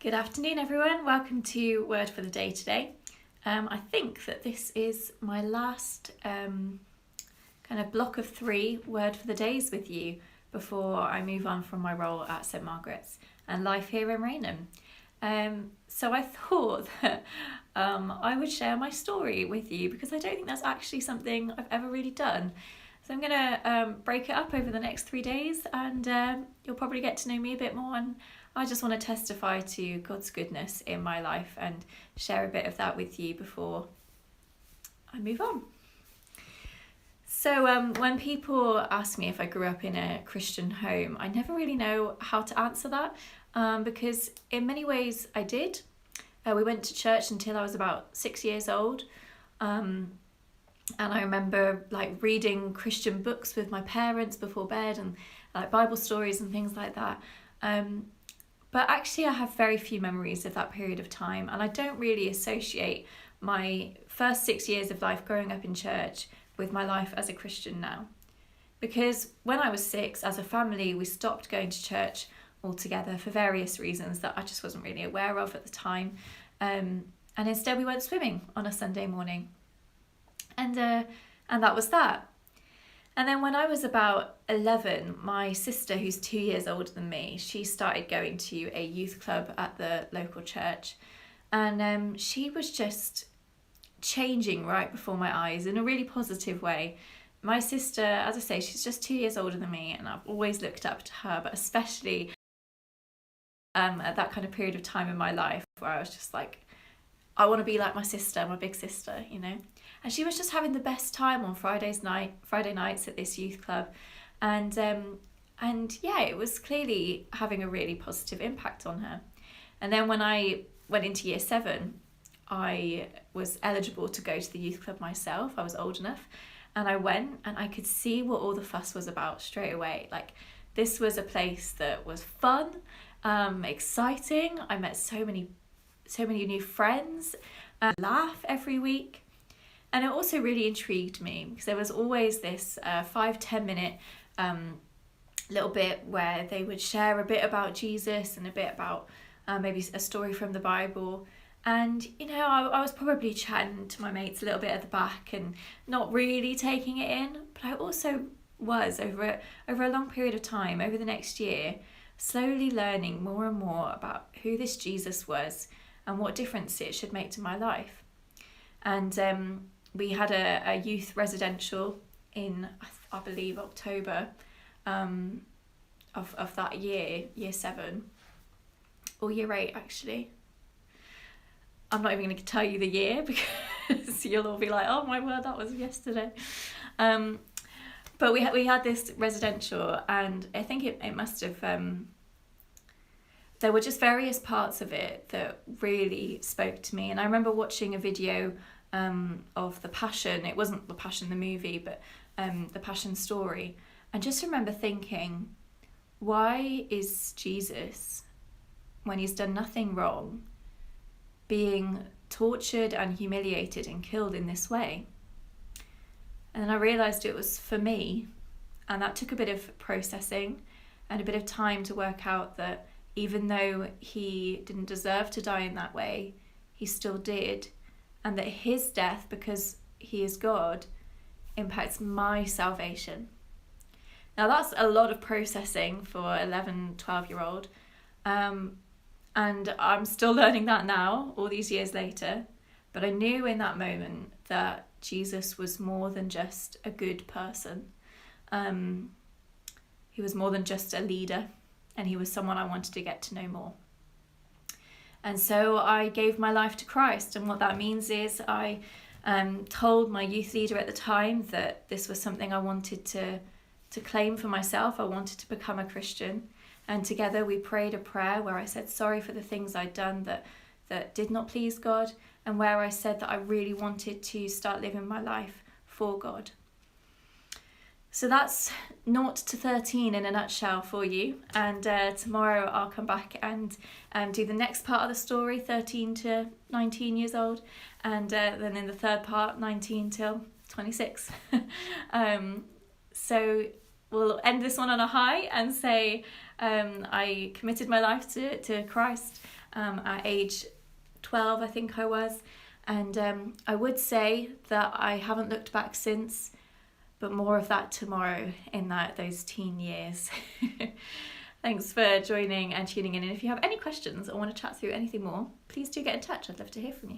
Good afternoon, everyone. Welcome to Word for the Day today. I think that this is my last kind of block of 3 Word for the Days with you before I move on from my role at St Margaret's and life here in Rainham. So I thought that I would share my story with you because I don't think that's actually something I've ever really done. So I'm going to break it up over the next 3 days and you'll probably get to know me a bit more, and I just want to testify to God's goodness in my life and share a bit of that with you before I move on. So when people ask me if I grew up in a Christian home, I never really know how to answer that because in many ways I did. We went to church until I was about 6 years old. And I remember reading Christian books with my parents before bed and Bible stories and things like that. But actually I have very few memories of that period of time, and I don't really associate my first 6 years of life growing up in church with my life as a Christian now. Because when I was 6, as a family, we stopped going to church altogether for various reasons that I just wasn't really aware of at the time. And instead we went swimming on a Sunday morning. And that was that. And then when I was about 11, my sister, who's 2 years older than me, she started going to a youth club at the local church. And she was just changing right before my eyes in a really positive way. My sister, as I say, she's just 2 years older than me, and I've always looked up to her, but especially at that kind of period of time in my life where I was just like, I want to be like my sister, my big sister, you know. And she was just having the best time on Friday nights at this youth club, and yeah, it was clearly having a really positive impact on her. And then when I went into year 7, I was eligible to go to the youth club myself. I was old enough, and I went, and I could see what all the fuss was about straight away. This was a place that was fun, exciting. I met so many new friends, laugh every week. And it also really intrigued me because there was always this 5-10 minute little bit where they would share a bit about Jesus and a bit about maybe a story from the Bible. And, you know, I was probably chatting to my mates a little bit at the back and not really taking it in. But I also was, over a long period of time, over the next year, slowly learning more and more about who this Jesus was and what difference it should make to my life. And we had a youth residential in, I believe, October of that year 7, or year 8 actually. I'm not even going to tell you the year because you'll all be like, oh my word, that was yesterday. But we had this residential, and I think it must have, there were just various parts of it that really spoke to me. And I remember watching a video of the Passion. It wasn't the Passion the movie, but the Passion story, and just remember thinking, why is Jesus, when he's done nothing wrong, being tortured and humiliated and killed in this way? And then I realised it was for me, and that took a bit of processing and a bit of time to work out that even though he didn't deserve to die in that way, he still did. And that his death, because he is God, impacts my salvation. Now that's a lot of processing for 11, 12-year-old. And I'm still learning that now, all these years later. But I knew in that moment that Jesus was more than just a good person. He was more than just a leader, and he was someone I wanted to get to know more. And so I gave my life to Christ. And what that means is I told my youth leader at the time that this was something I wanted to claim for myself. I wanted to become a Christian. And together we prayed a prayer where I said sorry for the things I'd done that did not please God, and where I said that I really wanted to start living my life for God. So that's 0 to 13 in a nutshell for you. And tomorrow I'll come back and do the next part of the story, 13 to 19 years old. And then in the third part, 19 till 26. So we'll end this one on a high and say I committed my life to Christ at age 12, I think I was. And I would say that I haven't looked back since, but more of that tomorrow in those teen years. Thanks for joining and tuning in. And if you have any questions or want to chat through anything more, please do get in touch. I'd love to hear from you.